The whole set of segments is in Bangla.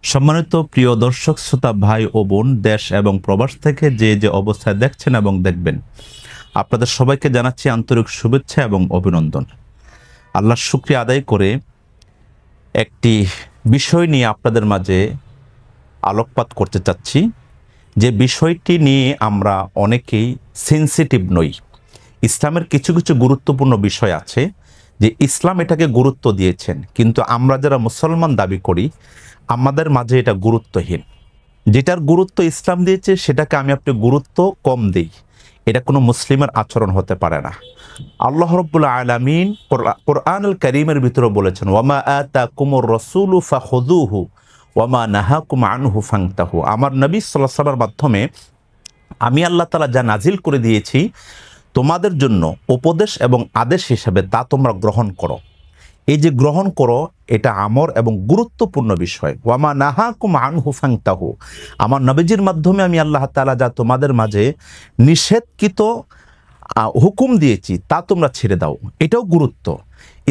সম্মানিত প্রিয় দর্শক শ্রোতা ভাই ও বোন, দেশ এবং প্রবাস থেকে যে অবস্থায় দেখছেন এবং দেখবেন, আপনাদের সবাইকে জানাচ্ছি আন্তরিক শুভেচ্ছা এবং অভিনন্দন। আল্লাহর শুকরিয়া আদায় করে একটি বিষয় নিয়ে আপনাদের মাঝে আলোকপাত করতে চাচ্ছি, যে বিষয়টি নিয়ে আমরা অনেকেই সেন্সিটিভ নই। ইসলামের কিছু কিছু গুরুত্বপূর্ণ বিষয় আছে যে ইসলাম এটাকে গুরুত্ব দিয়েছেন, কিন্তু আমরা যারা মুসলমান দাবি করি আমাদের মাঝে এটা গুরুত্বহীন। যেটার গুরুত্ব ইসলাম দিয়েছে সেটাকে আমি আপনি গুরুত্ব কম দিই, এটা কোনো মুসলিমের আচরণ হতে পারে না। আল্লাহ রাব্বুল আলামিন কোরআনুল কারীমের ভিতরে বলেছেন, ওয়ামা আতাকুমুর রাসূলু ফাখুযুহু ওয়ামা নাহাকুম আনহু ফান্তাহু। আমার নবী সাল্লাল্লাহু আলাইহি ওয়াসাল্লামের মাধ্যমে আমি আল্লাহ তাআলা যা নাজিল করে দিয়েছি তোমাদের জন্য উপদেশ এবং আদেশ হিসেবে তা তোমরা গ্রহণ করো। এই যে গ্রহণ করো, এটা আমর এবং গুরুত্বপূর্ণ বিষয়। ওয়ামা নাহাকুম আনহু ফান্তাহু, আমার নবীজির মাধ্যমে আমি আল্লাহ তাআলা যা তোমাদের মাঝে নিষেধকৃত হুকুম দিয়েছি তা তোমরা ছেড়ে দাও, এটাও গুরুত্ব।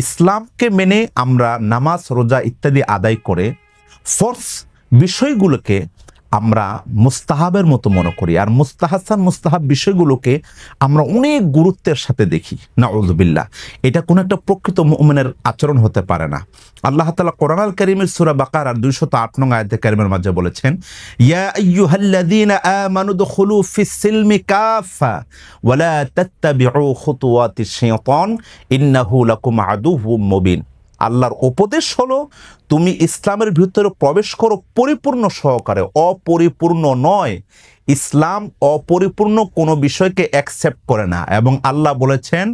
ইসলামকে মেনে আমরা নামাজ রোজা ইত্যাদি আদায় করে ফরজ বিষয়গুলোকে আমরা মুস্তাহাবের মতো মনে করি, আর মুস্তাহাব বিষয়গুলোকে আমরা অনেক গুরুত্বের সাথে দেখি। নাউযুবিল্লাহ, এটা কোনো একটা প্রকৃত মুমিনের আচরণ হতে পারে না। আল্লাহ তাআলা কোরআনুল কারীমের সূরা বাকারার 208 নং আয়াতে কারিমের মাঝে বলেছেন, ইয়া আইয়ুহাল্লাযীনা আমানু দুখুলু ফিস সিলমি কাফা ওয়া লা তাত্তাবিউ খুতুওয়াতিশ শাইতান ইন্নাহু লাকুম আদুউম মুবিন। আল্লাহর উপদেশ হলো তুমি ইসলামের ভিতরে প্রবেশ করো পরিপূর্ণ সহকারে, অপরিপূর্ণ নয়। ইসলাম অপরিপূর্ণ কোনো বিষয়কে অ্যাকসেপ্ট করে না। এবং আল্লাহ বলেছেন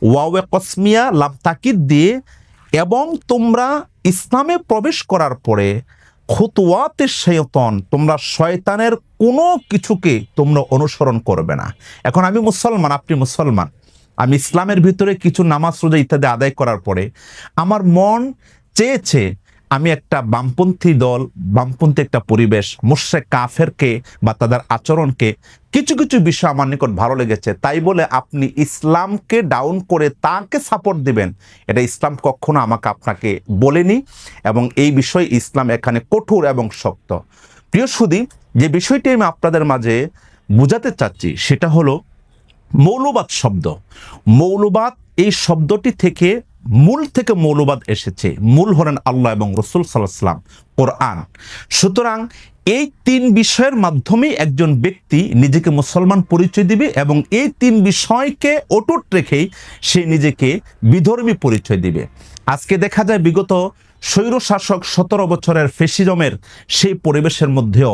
ওয়াওয়ে কসমিয়া লাম তাকিদ দিয়ে, এবং তোমরা ইসলামে প্রবেশ করার পরে খুতুওয়াতে শাইতান, তোমরা শয়তানের কোনো কিছুকে তোমরা অনুসরণ করবে না। এখন আমি মুসলমান, আপনি মুসলমান, আমি ইসলামের ভিতরে কিছু নামাজ রোজা ইত্যাদি আদায় করার পরে আমার মন চেয়েছে আমি একটা বামপন্থী দল, বামপন্থী একটা পরিবেশ, মুশরিক কাফেরকে বা তাদের আচরণকে কিছু কিছু বিষয় আমার নিকট ভালো লেগেছে, তাই বলে আপনি ইসলামকে ডাউন করে তাকে সাপোর্ট দিবেন, এটা ইসলাম কখনো আমাকে আপনাকে বলেনি। এবং এই বিষয়ে ইসলাম এখানে কঠোর এবং শক্ত। প্রিয় সুধী, যে বিষয়টি আমি আপনাদের মাঝে বুঝাতে চাচ্ছি সেটা হলো মৌলবাদ শব্দ। মৌলবাদ এই শব্দটি থেকে মূল থেকে মৌলবাদ এসেছে। মূল হলেন আল্লাহ এবং রাসূল সাল্লাল্লাহু আলাইহি ওয়াসাল্লাম, কোরআন। সুতরাং এই তিন বিষয়ের মাধ্যমেই একজন ব্যক্তি নিজেকে মুসলমান পরিচয় দিবে, এবং এই তিন বিষয়কে অটুট রেখেই সে নিজেকে বিধর্মী পরিচয় দিবে। আজকে দেখা যায় বিগত স্বৈরশাসক 17 বছরের ফ্যাসিজমের সেই পরিবেশের মধ্যেও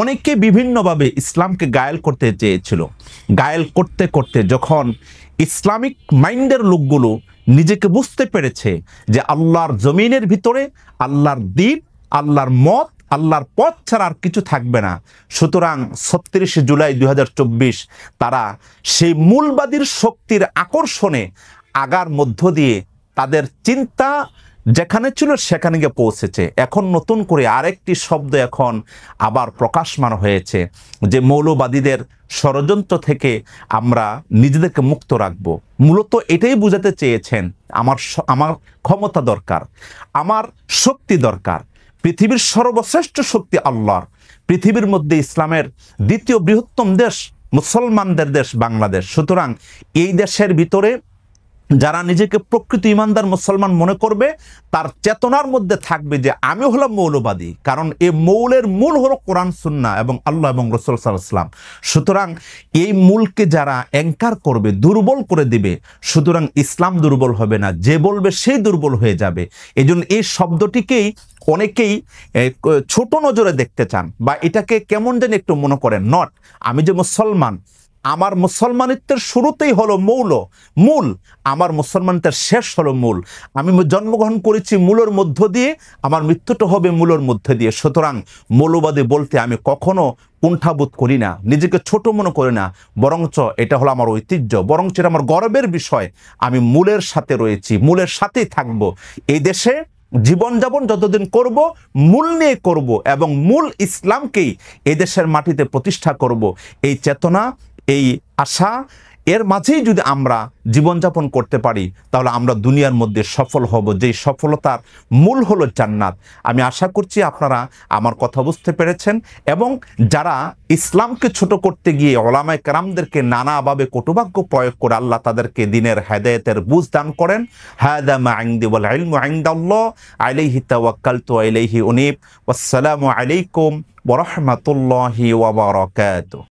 অনেকে বিভিন্নভাবে ইসলামকে গায়েল করতে চেয়েছিল। গায়েল করতে করতে যখন ইসলামিক মাইন্ডের লোকগুলো নিজেকে বুঝতে পেরেছে যে আল্লাহর জমিনের ভিতরে আল্লাহর দ্বীপ, আল্লাহর মত, আল্লাহর পথ ছাড়া আর কিছু থাকবে না, সুতরাং ৩৬ জুলাই ২০২৪ তারা সেই মূলবাদীর শক্তির আকর্ষণে আগার মধ্য দিয়ে তাদের চিন্তা যেখানে ছিল সেখানে গিয়ে পৌঁছেছে। এখন নতুন করে আরেকটি শব্দ এখন আবার প্রকাশমান হয়েছে, যে মৌলবাদীদের ষড়যন্ত্র থেকে আমরা নিজেদেরকে মুক্ত রাখব। মূলত এটাই বোঝাতে চেয়েছেন, আমার ক্ষমতা দরকার, আমার শক্তি দরকার। পৃথিবীর সর্বশ্রেষ্ঠ শক্তি আল্লাহর। পৃথিবীর মধ্যে ইসলামের দ্বিতীয় বৃহত্তম দেশ মুসলমানদের দেশ বাংলাদেশ। সুতরাং এই দেশের ভিতরে যারা নিজেকে প্রকৃত ইমানদার মুসলমান মনে করবে, তার চেতনার মধ্যে থাকবে যে আমি হলাম মৌলবাদী, কারণ এই মৌলের মূল হলো কোরআন সুন্নাহ এবং আল্লাহ এবং রাসূল সাল্লাল্লাহু আলাইহি ওয়াসাল্লাম। সুতরাং এই মূলকে যারা অ্যাঙ্কার করবে, দুর্বল করে দিবে, সুতরাং ইসলাম দুর্বল হবে না, যে বলবে সেই দুর্বল হয়ে যাবে। এজন্য এই শব্দটিকেই অনেকেই ছোট নজরে দেখতে চান, বা এটাকে কেমন যেন একটু মনে করেন। নট, আমি যে মুসলমান, আমার মুসলমানিত্বের শুরুতেই হলো মূল, আমার মুসলমানিত্বের শেষ হলো মূল। আমি জন্মগ্রহণ করেছি মূলের মধ্য দিয়ে, আমার মৃত্যুটা হবে মূলের মধ্যে দিয়ে। সুতরাং মৌলবাদী বলতে আমি কখনো কুণ্ঠাবোধ করি না, নিজেকে ছোট মনে করি না, বরঞ্চ এটা হলো আমার ঐতিহ্য, বরঞ্চ এটা আমার গর্বের বিষয়। আমি মূলের সাথে রয়েছি, মূলের সাথেই থাকবো। এই দেশে জীবনযাপন যতদিন করব মূল নিয়ে করব, এবং মূল ইসলামকেই এদেশের মাটিতে প্রতিষ্ঠা করব। এই চেতনা, এই আশা, এর মাঝেই যদি আমরা জীবনযাপন করতে পারি তাহলে আমরা দুনিয়ার মধ্যে সফল হব, যেই সফলতার মূল হলো জান্নাত। আমি আশা করছি আপনারা আমার কথা বুঝতে পেরেছেন, এবং যারা ইসলামকে ছোট করতে গিয়ে ওলামায়ে কেরামদেরকে নানাভাবে কটুবাক্য প্রয়োগ করে আল্লাহ তাদেরকে দিনের হেদায়েতের বুঝ দান করেন। হাদা মা ইনদি ওয়াল ইলমু ইনদাল্লাহ আলাইহি তাওয়াক্কালতু ওয়া ইলাইহি উনীব। ওয়াসসালামু আলাইকুম ওয়া রাহমাতুল্লাহি ওয়া বারাকাতুহু।